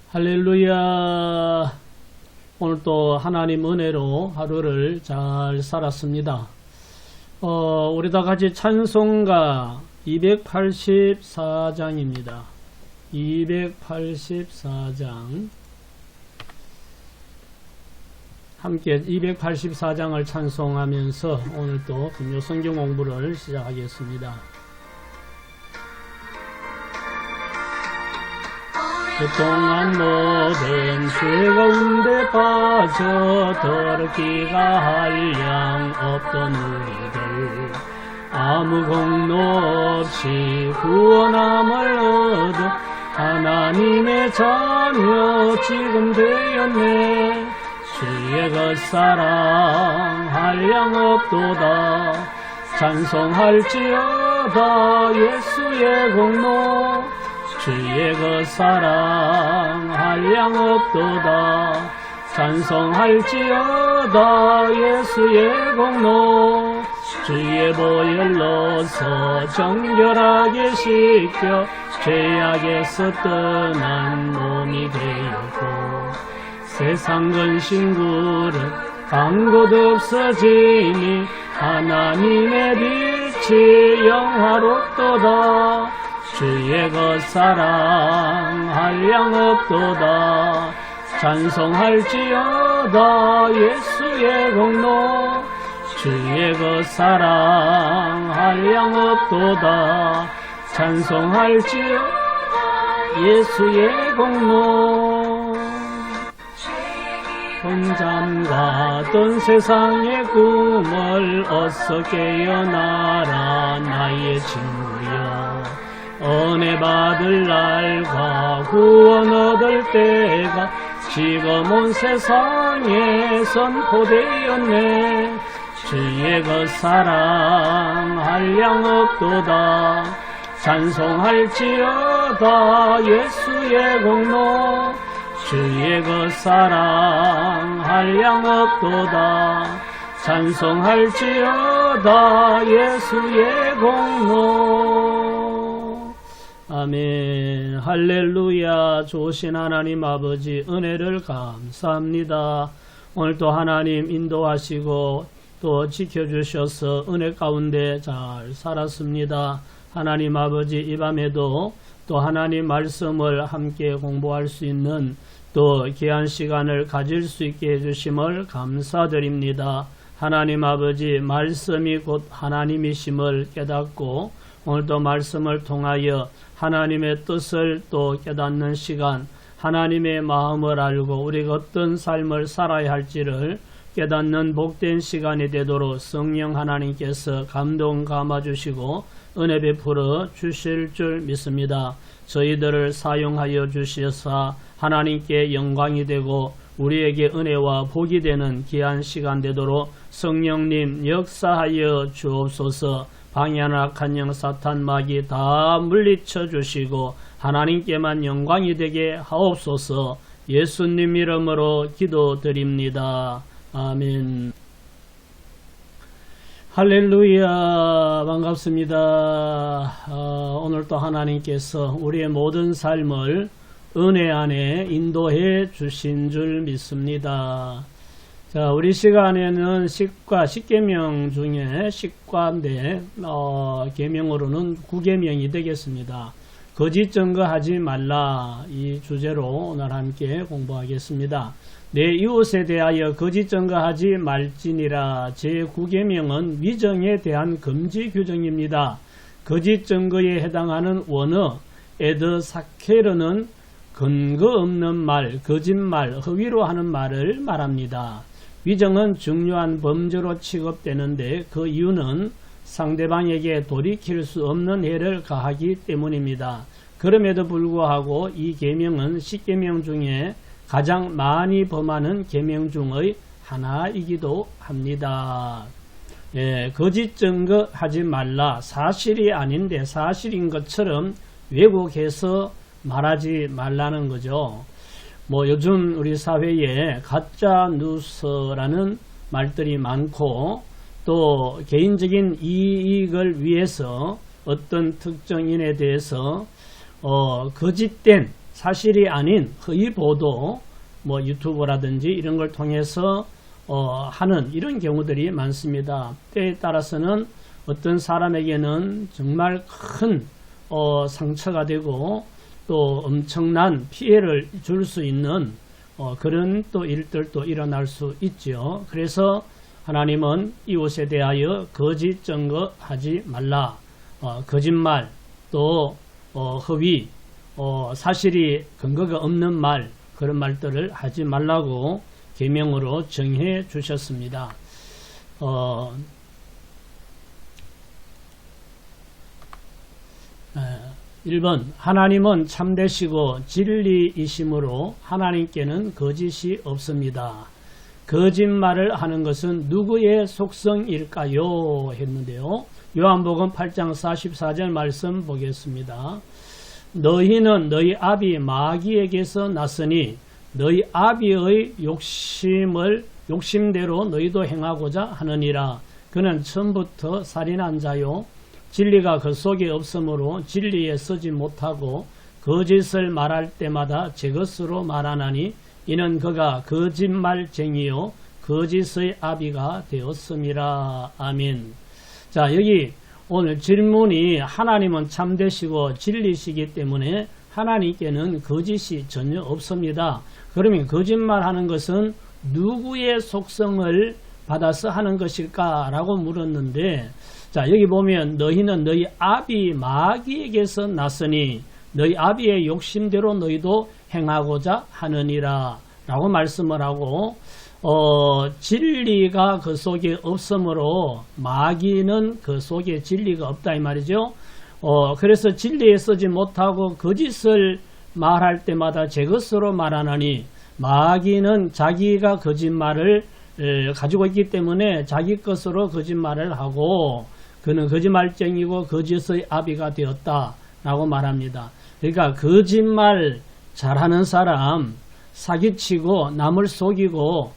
할렐루야. 오늘 또 하나님 은혜로 하루를 잘 살았습니다. 우리 다 같이 찬송가 284장입니다. 284장. 함께 284장을 찬송하면서 오늘 또 금요 성경 공부를 시작하겠습니다. 그동안 모든 죄 가운데 빠져 더럽기가 한량 없던 우리들 아무 공로 없이 구원함을 얻어 하나님의 자녀 지금 되었네. 주의 겉사랑 한량 없도다. 찬송할지어다 예수의 공로. 주의 겉사랑 한량 없도다. 찬송할지어다 예수의 공로. 주의 보혈로서 정결하게 씻겨 죄악에서 떠난 몸이 되었고 세상 근심 그릇 간 곳 없어지니 하나님의 빛이 영화롭도다. 주의 겉사랑 한량 없도다. 찬송할지어다 예수의 공로. 주의 겉사랑 한량 없도다. 찬송할지어다 예수의 공로. 혼잠과던 세상의 꿈을 어서 깨어나라 나의 친구여. 은혜 받을 날과 구원 얻을 때가 지금 온 세상에 선포되었네. 주의 겉사랑 한량 없도다. 찬송할지어다 예수의 공로. 주의 겉사랑 한량 없도다. 찬송할지어다 예수의 공로. 아멘. 할렐루야. 좋으신 하나님 아버지 은혜를 감사합니다. 오늘도 하나님 인도하시고 또 지켜주셔서 은혜 가운데 잘 살았습니다. 하나님 아버지 이 밤에도 또 하나님 말씀을 함께 공부할 수 있는 또 귀한 시간을 가질 수 있게 해주심을 감사드립니다. 하나님 아버지 말씀이 곧 하나님이심을 깨닫고 오늘도 말씀을 통하여 하나님의 뜻을 또 깨닫는 시간, 하나님의 마음을 알고 우리가 어떤 삶을 살아야 할지를 깨닫는 복된 시간이 되도록 성령 하나님께서 감동 감아주시고 은혜 베풀어 주실 줄 믿습니다. 저희들을 사용하여 주셔서 하나님께 영광이 되고 우리에게 은혜와 복이 되는 귀한 시간 되도록 성령님 역사하여 주옵소서. 방해하는 악한 영 사탄 마귀 다 물리쳐 주시고 하나님께만 영광이 되게 하옵소서. 예수님 이름으로 기도드립니다. 아멘. 할렐루야. 반갑습니다. 오늘도 하나님께서 우리의 모든 삶을 은혜 안에 인도해 주신 줄 믿습니다. 자, 우리 시간에는 십계명 중에 십과인데 계명으로는 9계명이 되겠습니다. 거짓 증거하지 말라 이 주제로 오늘 함께 공부하겠습니다. 내 이웃에 대하여 거짓 증거하지 말지니라. 제9계명은 위정에 대한 금지 규정입니다. 거짓 증거에 해당하는 원어 에드사케르는 근거 없는 말, 거짓말, 허위로 하는 말을 말합니다. 위정은 중요한 범죄로 취급되는데 그 이유는 상대방에게 돌이킬 수 없는 해를 가하기 때문입니다. 그럼에도 불구하고 이 계명은 10계명 중에 가장 많이 범하는 계명 중의 하나이기도 합니다. 거짓 증거하지 말라. 사실이 아닌데 사실인 것처럼 왜곡해서 말하지 말라는 거죠. 요즘 우리 사회에 가짜 뉴스라는 말들이 많고 또 개인적인 이익을 위해서 어떤 특정인에 대해서 거짓된 사실이 아닌 허위 보도, 뭐 유튜브라든지 이런 걸 통해서 하는 이런 경우들이 많습니다. 때에 따라서는 어떤 사람에게는 정말 큰 상처가 되고 또 엄청난 피해를 줄 수 있는 그런 또 일들도 일어날 수 있죠. 그래서 하나님은 이웃에 대하여 거짓 증거하지 말라. 거짓말 또 허위 사실이 근거가 없는 말, 그런 말들을 하지 말라고 계명으로 정해 주셨습니다. 1번 하나님은 참되시고 진리이심으로 하나님께는 거짓이 없습니다. 거짓말을 하는 것은 누구의 속성일까요? 했는데요. 요한복음 8장 44절 말씀 보겠습니다. 너희는 너희 아비 마귀에게서 났으니 너희 아비의 욕심대로 너희도 행하고자 하느니라. 그는 처음부터 살인한 자요 진리가 그 속에 없으므로 진리에 서지 못하고 거짓을 말할 때마다 제 것으로 말하나니 이는 그가 거짓말쟁이요 거짓의 아비가 되었음이라. 아멘. 자, 여기 오늘 질문이 하나님은 참되시고 진리시기 때문에 하나님께는 거짓이 전혀 없습니다. 그러면 거짓말하는 것은 누구의 속성을 받아서 하는 것일까? 라고 물었는데, 자, 여기 보면 너희는 너희 아비 마귀에게서 났으니 너희 아비의 욕심대로 너희도 행하고자 하느니라 라고 말씀을 하고, 진리가 그 속에 없으므로 마귀는 그 속에 진리가 없다 이 말이죠. 그래서 진리에 서지 못하고 거짓을 말할 때마다 제 것으로 말하나니, 마귀는 자기가 거짓말을 가지고 있기 때문에 자기 것으로 거짓말을 하고 그는 거짓말쟁이고 거짓의 아비가 되었다 라고 말합니다. 그러니까 거짓말 잘하는 사람, 사기치고 남을 속이고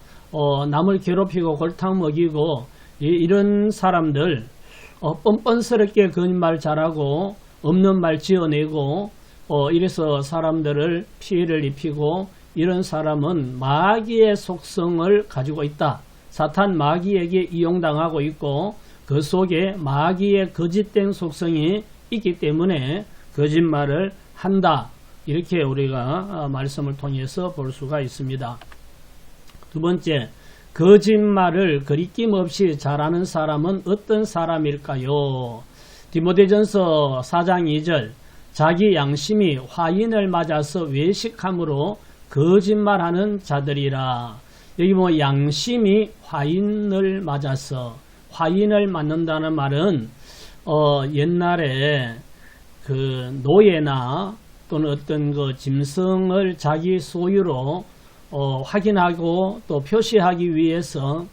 남을 괴롭히고 골탕 먹이고 이런 사람들, 뻔뻔스럽게 거짓말 잘하고 없는 말 지어내고 이래서 사람들을 피해를 입히고, 이런 사람은 마귀의 속성을 가지고 있다. 사탄 마귀에게 이용당하고 있고 그 속에 마귀의 거짓된 속성이 있기 때문에 거짓말을 한다. 이렇게 우리가 말씀을 통해서 볼 수가 있습니다. 두 번째, 거짓말을 거리낌 없이 잘하는 사람은 어떤 사람일까요? 디모데전서 4장 2절, 자기 양심이 화인을 맞아서 외식함으로 거짓말하는 자들이라. 여기 뭐 양심이 화인을 맞아서, 화인을 맞는다는 말은 옛날에 그 노예나 또는 어떤 그 짐승을 자기 소유로 확인하고 또 표시하기 위해서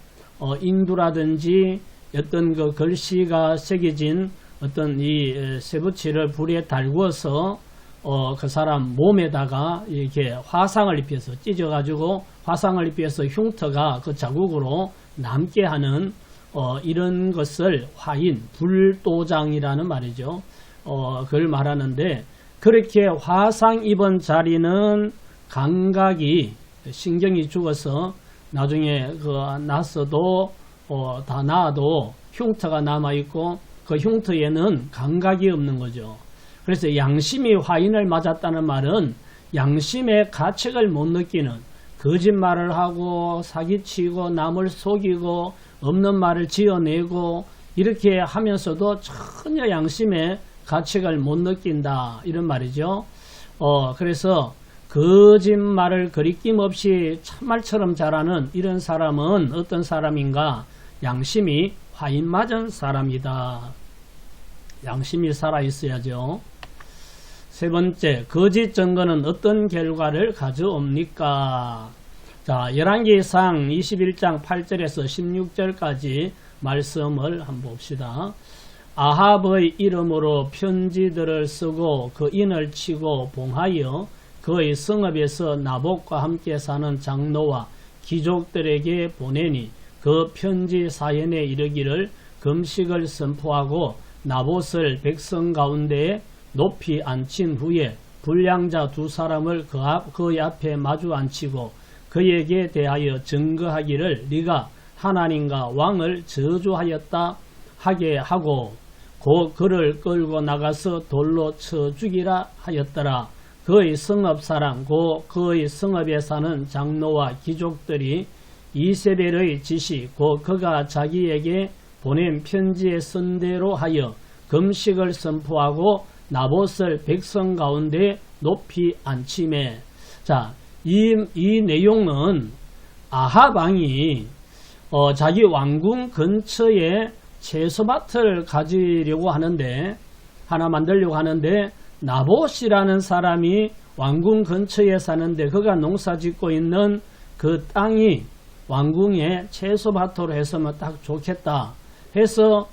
인두라든지 어떤 그 글씨가 새겨진 어떤 이 쇠붙이를 불에 달구어서 그 사람 몸에다가 이렇게 화상을 입혀서 찢어가지고 화상을 입혀서 흉터가 그 자국으로 남게 하는 이런 것을 화인, 불도장이라는 말이죠. 그걸 말하는데, 그렇게 화상 입은 자리는 감각이, 신경이 죽어서 나중에 그 났어도 다 나아도 흉터가 남아있고 그 흉터에는 감각이 없는 거죠. 그래서 양심이 화인을 맞았다는 말은 양심의 가책을 못 느끼는, 거짓말을 하고 사기치고 남을 속이고 없는 말을 지어내고 이렇게 하면서도 전혀 양심의 가책을 못 느낀다, 이런 말이죠. 그래서 거짓말을 거리낌 없이 참말처럼 잘하는 이런 사람은 어떤 사람인가? 양심이 화인 맞은 사람이다. 양심이 살아있어야죠. 세 번째, 거짓 증거는 어떤 결과를 가져옵니까? 자, 열왕기상 21장 8절에서 16절까지 말씀을 한번 봅시다. 아합의 이름으로 편지들을 쓰고 그 인을 치고 봉하여 그의 성읍에서 나봇과 함께 사는 장로와 귀족들에게 보내니, 그 편지 사연에 이르기를 금식을 선포하고 나봇을 백성 가운데에 높이 앉힌 후에 불량자 두 사람을 그의 앞에 마주 앉히고 그에게 대하여 증거하기를 네가 하나님과 왕을 저주하였다 하게 하고 곧 그를 끌고 나가서 돌로 쳐 죽이라 하였더라. 그의 성읍 사람 곧 그의 성읍에 사는 장로와 귀족들이 이세벨의 지시 곧 그가 자기에게 보낸 편지의 선대로 하여 금식을 선포하고 나봇을 백성 가운데 높이 앉히매. 자, 이 내용은 아합 왕이 자기 왕궁 근처에 채소밭을 가지려고 하는데 하나 만들려고 하는데 나봇이라는 사람이 왕궁 근처에 사는데 그가 농사짓고 있는 그 땅이 왕궁의 채소밭으로 해서면 딱 좋겠다 해서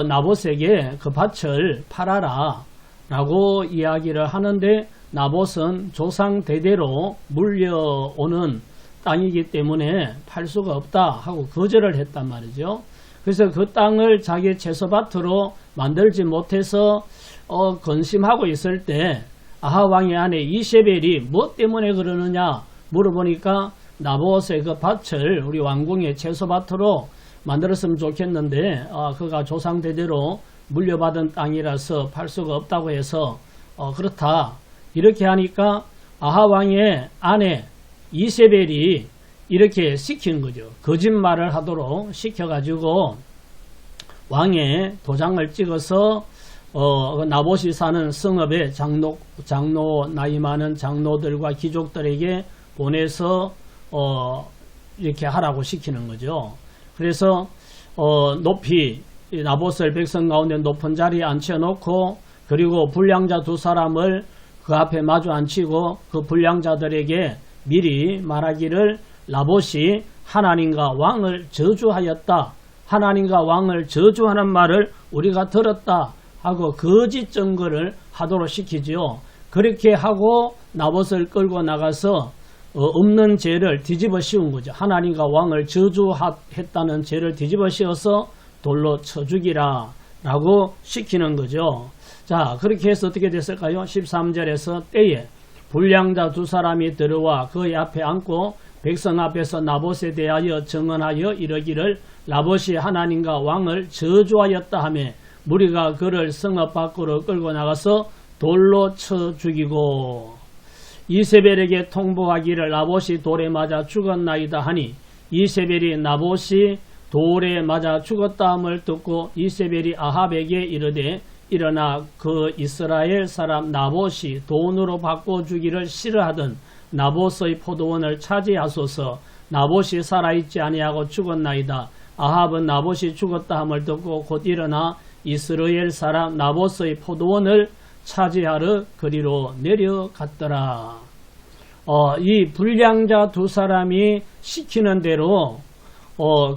나봇에게 그 밭을 팔아라 라고 이야기를 하는데 나봇은 조상 대대로 물려오는 땅이기 때문에 팔 수가 없다 하고 거절을 했단 말이죠. 그래서 그 땅을 자기 채소밭으로 만들지 못해서 근심하고 있을 때 아합 왕의 아내 이세벨이 뭐 때문에 그러느냐 물어보니까 나봇의 그 밭을 우리 왕궁의 채소밭으로 만들었으면 좋겠는데 그가 조상 대대로 물려받은 땅이라서 팔 수가 없다고 해서 그렇다 이렇게 하니까 아합 왕의 아내 이세벨이 이렇게 시킨 거죠. 거짓말을 하도록 시켜가지고 왕의 도장을 찍어서 나봇이 사는 성읍의 장로 나이 많은 장로들과 귀족들에게 보내서 이렇게 하라고 시키는 거죠. 그래서 높이 나봇을 백성 가운데 높은 자리에 앉혀놓고 그리고 불량자 두 사람을 그 앞에 마주 앉히고 그 불량자들에게 미리 말하기를 나봇이 하나님과 왕을 저주하였다. 하나님과 왕을 저주하는 말을 우리가 들었다 하고 거짓 증거를 하도록 시키지요. 그렇게 하고 나봇을 끌고 나가서 없는 죄를 뒤집어 씌운 거죠. 하나님과 왕을 저주했다는 죄를 뒤집어 씌워서 돌로 쳐 죽이라 라고 시키는 거죠. 자, 그렇게 해서 어떻게 됐을까요? 13절에서 때에 불량자 두 사람이 들어와 그의 앞에 앉고 백성 앞에서 나봇에 대하여 증언하여 이르기를 나봇이 하나님과 왕을 저주하였다 하며 무리가 그를 성읍 밖으로 끌고 나가서 돌로 쳐 죽이고 이세벨에게 통보하기를 나봇이 돌에 맞아 죽었나이다 하니 이세벨이 나봇이 돌에 맞아 죽었다함을 듣고 이세벨이 아합에게 이르되 일어나 그 이스라엘 사람 나봇이 돈으로 바꿔주기를 싫어하던 나봇의 포도원을 차지하소서. 나봇이 살아있지 아니하고 죽었나이다. 아합은 나봇이 죽었다함을 듣고 곧 일어나 이스라엘 사람 나봇의 포도원을 차지하러 그리로 내려갔더라. 이 불량자 두 사람이 시키는 대로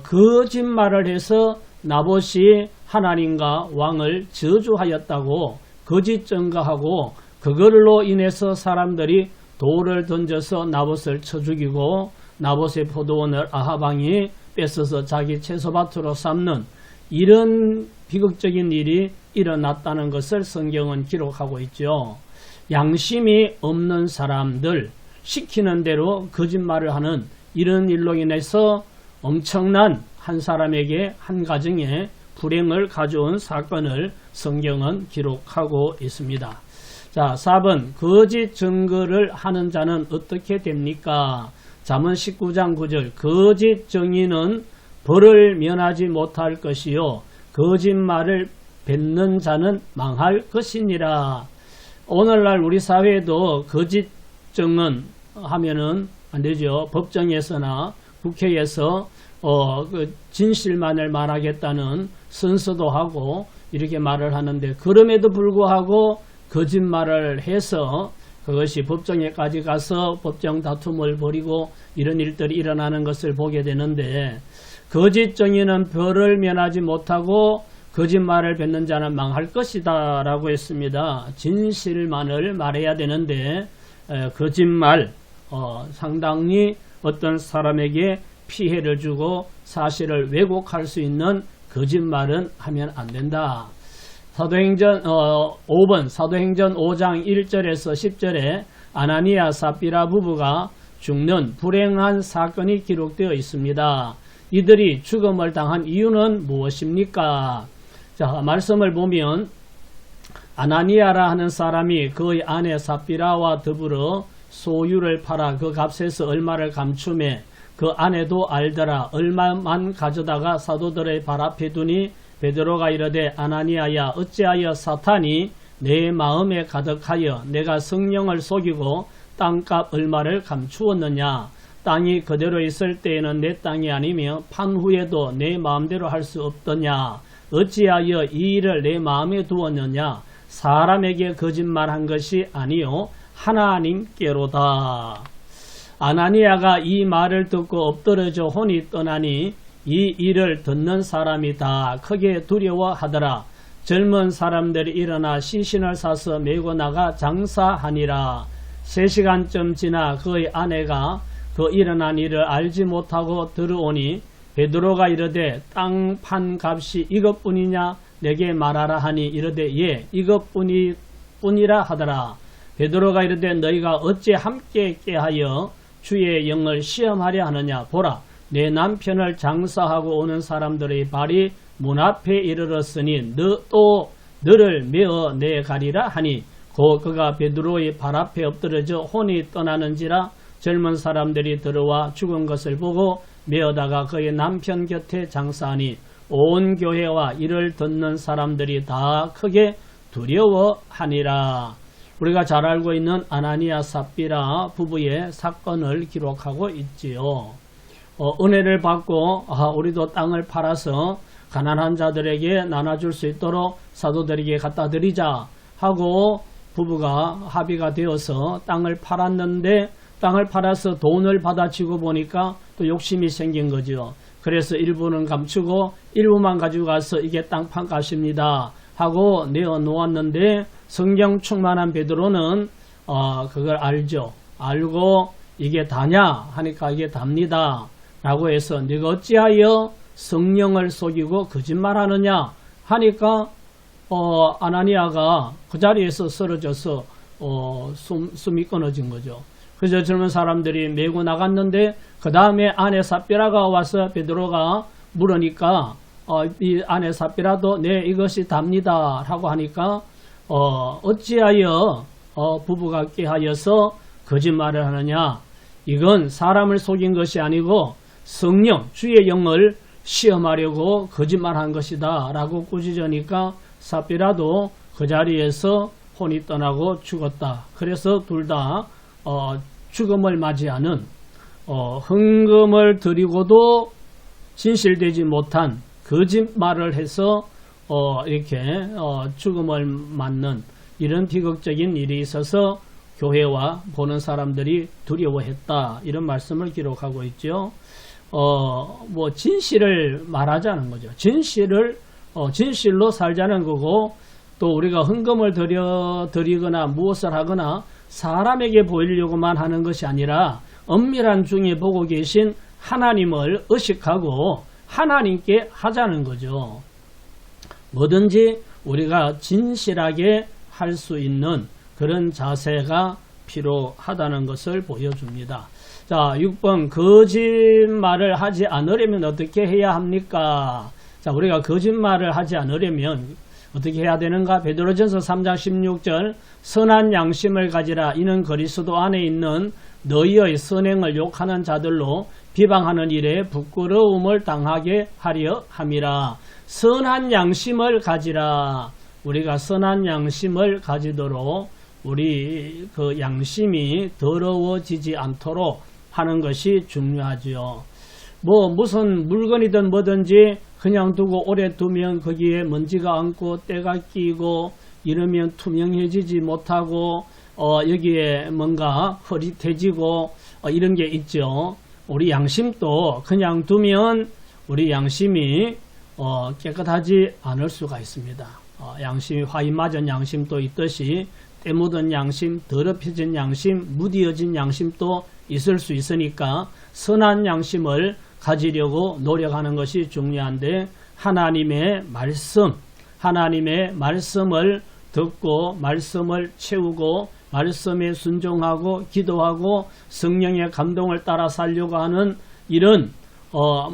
거짓말을 해서 나봇이 하나님과 왕을 저주하였다고 거짓 증거하고 그걸로 인해서 사람들이 돌을 던져서 나봇을 쳐 죽이고 나봇의 포도원을 아합 왕이 뺏어서 자기 채소밭으로 삼는 이런 비극적인 일이 일어났다는 것을 성경은 기록하고 있죠. 양심이 없는 사람들, 시키는 대로 거짓말을 하는 이런 일로 인해서 엄청난 한 사람에게 한 가정에 불행을 가져온 사건을 성경은 기록하고 있습니다. 자, 4번 거짓 증거를 하는 자는 어떻게 됩니까? 잠언 19장 9절 거짓 정의는 벌을 면하지 못할 것이요 거짓말을 뱉는 자는 망할 것이니라. 오늘날 우리 사회에도 거짓 증언 하면은 안 되죠. 법정에서나 국회에서 그 진실만을 말하겠다는 선서도 하고 이렇게 말을 하는데 그럼에도 불구하고 거짓말을 해서 그것이 법정에까지 가서 법정 다툼을 벌이고 이런 일들이 일어나는 것을 보게 되는데 거짓 정의는 벌을 면하지 못하고 거짓말을 뱉는 자는 망할 것이다 라고 했습니다. 진실만을 말해야 되는데 거짓말 상당히 어떤 사람에게 피해를 주고 사실을 왜곡할 수 있는 거짓말은 하면 안 된다. 사도행전 5번 사도행전 5장 1절에서 10절에 아나니아 삽비라 부부가 죽는 불행한 사건이 기록되어 있습니다. 이들이 죽음을 당한 이유는 무엇입니까? 자, 말씀을 보면 아나니아라 하는 사람이 그의 아내 삽비라와 더불어 소유를 팔아 그 값에서 얼마를 감추매 그 아내도 알더라. 얼마만 가져다가 사도들의 발 앞에 두니 베드로가 이르되 아나니아야 어찌하여 사탄이 내 마음에 가득하여 내가 성령을 속이고 땅값 얼마를 감추었느냐. 땅이 그대로 있을 때에는 내 땅이 아니며 판 후에도 내 마음대로 할 수 없더냐. 어찌하여 이 일을 내 마음에 두었느냐. 사람에게 거짓말한 것이 아니요 하나님께로다. 아나니아가 이 말을 듣고 엎드러져 혼이 떠나니 이 일을 듣는 사람이 다 크게 두려워하더라. 젊은 사람들이 일어나 시신을 사서 메고 나가 장사하니라. 3시간쯤 지나 그의 아내가 그 일어난 일을 알지 못하고 들어오니 베드로가 이르되 땅 판 값이 이것뿐이냐 내게 말하라 하니 이르되 예 이것뿐이라 하더라. 베드로가 이르되 너희가 어찌 함께 깨하여 주의 영을 시험하려 하느냐. 보라 내 남편을 장사하고 오는 사람들의 발이 문 앞에 이르렀으니 또 너를 메어 내가리라 하니 곧 그가 베드로의 발 앞에 엎드러져 혼이 떠나는지라. 젊은 사람들이 들어와 죽은 것을 보고 메어다가 그의 남편 곁에 장사하니 온 교회와 이를 듣는 사람들이 다 크게 두려워하니라. 우리가 잘 알고 있는 아나니아 삽비라 부부의 사건을 기록하고 있지요. 은혜를 받고 우리도 땅을 팔아서 가난한 자들에게 나눠줄 수 있도록 사도들에게 갖다 드리자 하고 부부가 합의가 되어서 땅을 팔았는데 땅을 팔아서 돈을 받아치고 보니까 또 욕심이 생긴 거죠. 그래서 일부는 감추고 일부만 가지고 가서 이게 땅 판 값입니다 하고 내어놓았는데 성경 충만한 베드로는 그걸 알죠. 알고 이게 다냐 하니까 이게 답니다 라고 해서 네가 어찌하여 성령을 속이고 거짓말하느냐 하니까 아나니아가 그 자리에서 쓰러져서 숨이 끊어진 거죠. 그래서 젊은 사람들이 메고 나갔는데 그 다음에 아내 삽비라가 와서 베드로가 물으니까 이 아내 삽비라도 네 이것이 답니다 라고 하니까 어찌하여 부부가 깨하여서 거짓말을 하느냐. 이건 사람을 속인 것이 아니고 성령 주의 영을 시험하려고 거짓말한 것이다 라고 꾸짖으니까 삽비라도 그 자리에서 혼이 떠나고 죽었다. 그래서 둘 다 죽음을 맞이하는 헌금을 드리고도 진실되지 못한 거짓말을 해서 이렇게 죽음을 맞는 이런 비극적인 일이 있어서 교회와 보는 사람들이 두려워했다. 이런 말씀을 기록하고 있죠. 뭐 진실을 말하자는 거죠. 진실로 살자는 거고 또 우리가 헌금을 드리거나 무엇을 하거나 사람에게 보이려고만 하는 것이 아니라 엄밀한 중에 보고 계신 하나님을 의식하고 하나님께 하자는 거죠. 뭐든지 우리가 진실하게 할 수 있는 그런 자세가 필요하다는 것을 보여줍니다. 자, 6번 거짓말을 하지 않으려면 어떻게 해야 합니까? 자, 우리가 거짓말을 하지 않으려면 어떻게 해야 되는가? 베드로전서 3장 16절 선한 양심을 가지라. 이는 그리스도 안에 있는 너희의 선행을 욕하는 자들로 비방하는 일에 부끄러움을 당하게 하려 함이라. 선한 양심을 가지라. 우리가 선한 양심을 가지도록 우리 그 양심이 더러워지지 않도록 하는 것이 중요하지요. 뭐 무슨 물건이든 뭐든지 그냥 두고 오래 두면 거기에 먼지가 앉고 때가 끼고 이러면 투명해지지 못하고 여기에 뭔가 흐릿해지고 이런 게 있죠. 우리 양심도 그냥 두면 우리 양심이 깨끗하지 않을 수가 있습니다. 양심이 화인 맞은 양심도 있듯이 때 묻은 양심, 더럽혀진 양심, 무디어진 양심도 있을 수 있으니까 선한 양심을 가지려고 노력하는 것이 중요한데 하나님의 말씀, 하나님의 말씀을 듣고 말씀을 채우고 말씀에 순종하고 기도하고 성령의 감동을 따라 살려고 하는 이런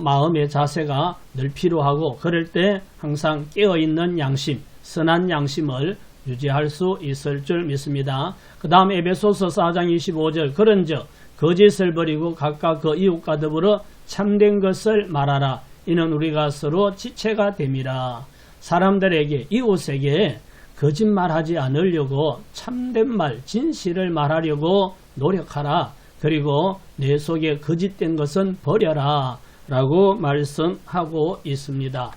마음의 자세가 늘 필요하고, 그럴 때 항상 깨어있는 양심, 선한 양심을 유지할 수 있을 줄 믿습니다. 그 다음 에베소서 4장 25절, 그런즉 거짓을 버리고 각각 그 이웃과 더불어 참된 것을 말하라. 이는 우리가 서로 지체가 됨이라. 사람들에게, 이웃에게 거짓말하지 않으려고 참된 말, 진실을 말하려고 노력하라. 그리고 내 속에 거짓된 것은 버려라 라고 말씀하고 있습니다.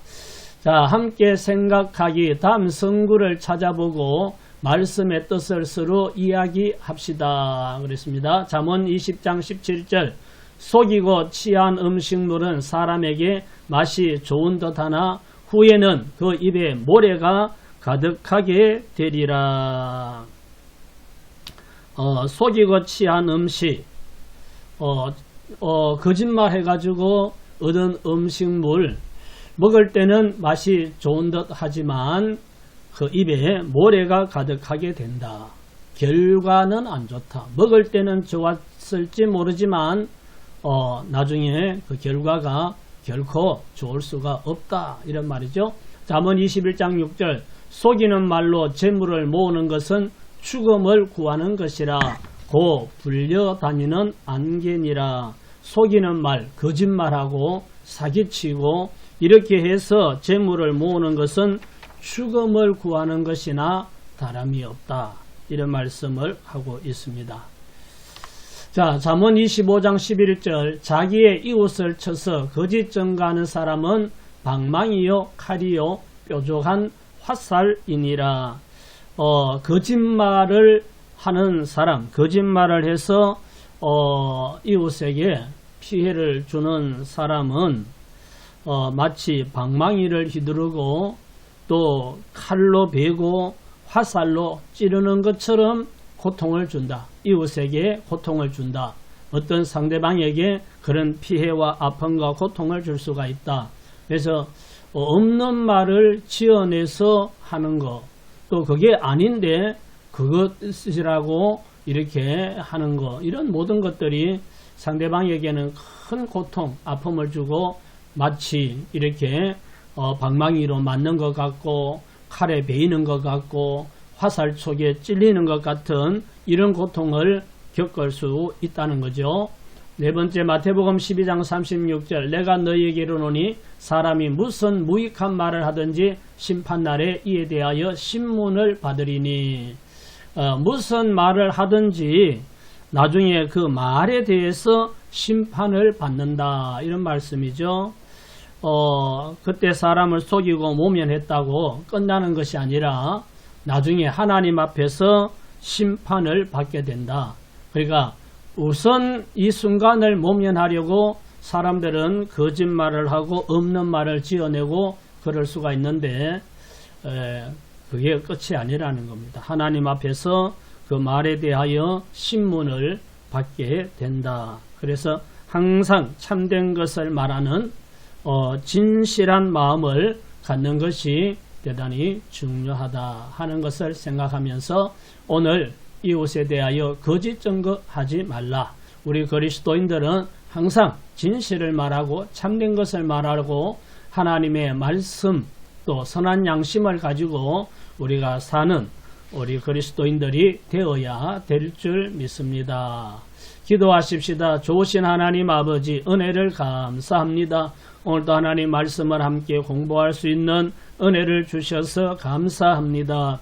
자, 함께 생각하기, 다음 성구를 찾아보고 말씀의 뜻을 서로 이야기합시다 그랬습니다. 잠언 20장 17절, 속이고 취한 음식물은 사람에게 맛이 좋은 듯하나 후에는 그 입에 모래가 가득하게 되리라. 속이고 취한 음식, 거짓말 해가지고 얻은 음식물, 먹을 때는 맛이 좋은 듯 하지만 그 입에 모래가 가득하게 된다. 결과는 안 좋다. 먹을 때는 좋았을지 모르지만 나중에 그 결과가 결코 좋을 수가 없다, 이런 말이죠. 잠언 21장 6절, 속이는 말로 재물을 모으는 것은 죽음을 구하는 것이라. 고 불려다니는 안개니라. 속이는 말, 거짓말하고 사기치고 이렇게 해서 재물을 모으는 것은 죽음을 구하는 것이나 다름이 없다, 이런 말씀을 하고 있습니다. 자, 잠언 25장 11절, 자기의 이웃을 쳐서 거짓 증거하는 사람은 방망이요 칼이요 뾰족한 화살이니라. 거짓말을 하는 사람, 거짓말을 해서 이웃에게 피해를 주는 사람은 마치 방망이를 휘두르고 또 칼로 베고 화살로 찌르는 것처럼 고통을 준다. 이웃에게 고통을 준다. 어떤 상대방에게 그런 피해와 아픔과 고통을 줄 수가 있다. 그래서 없는 말을 지어내서 하는 것, 또 그게 아닌데 그것이라고 이렇게 하는 것, 이런 모든 것들이 상대방에게는 큰 고통, 아픔을 주고 마치 이렇게 방망이로 맞는 것 같고 칼에 베이는 것 같고 화살촉에 찔리는 것 같은 이런 고통을 겪을 수 있다는 거죠. 네 번째, 마태복음 12장 36절, 내가 너희에게 이르노니 사람이 무슨 무익한 말을 하든지 심판날에 이에 대하여 신문을 받으리니. 무슨 말을 하든지 나중에 그 말에 대해서 심판을 받는다, 이런 말씀이죠. 그때 사람을 속이고 모면했다고 끝나는 것이 아니라 나중에 하나님 앞에서 심판을 받게 된다. 그러니까 우선 이 순간을 모면하려고 사람들은 거짓말을 하고 없는 말을 지어내고 그럴 수가 있는데 그게 끝이 아니라는 겁니다. 하나님 앞에서 그 말에 대하여 신문을 받게 된다. 그래서 항상 참된 것을 말하는 진실한 마음을 갖는 것이 대단히 중요하다 하는 것을 생각하면서 오늘 이웃에 대하여 거짓 증거하지 말라. 우리 그리스도인들은 항상 진실을 말하고 참된 것을 말하고 하나님의 말씀 또 선한 양심을 가지고 우리가 사는 우리 그리스도인들이 되어야 될 줄 믿습니다. 기도하십시다. 좋으신 하나님 아버지, 은혜를 감사합니다. 오늘도 하나님 말씀을 함께 공부할 수 있는 은혜를 주셔서 감사합니다.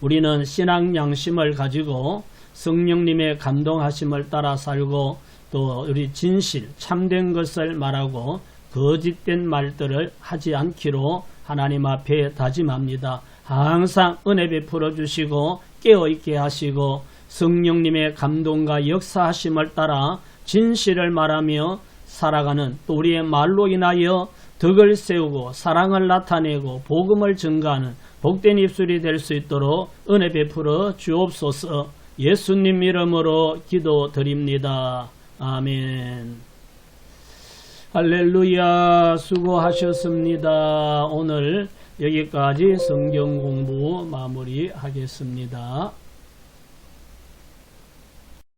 우리는 신앙 양심을 가지고 성령님의 감동하심을 따라 살고 또 우리 진실, 참된 것을 말하고 거짓된 말들을 하지 않기로 하나님 앞에 다짐합니다. 항상 은혜 베풀어 주시고 깨어있게 하시고 성령님의 감동과 역사하심을 따라 진실을 말하며 살아가는 또 우리의 말로 인하여 덕을 세우고 사랑을 나타내고 복음을 증가하는 복된 입술이 될 수 있도록 은혜 베풀어 주옵소서. 예수님 이름으로 기도드립니다. 아멘. 할렐루야. 수고하셨습니다. 오늘 여기까지 성경 공부 마무리하겠습니다.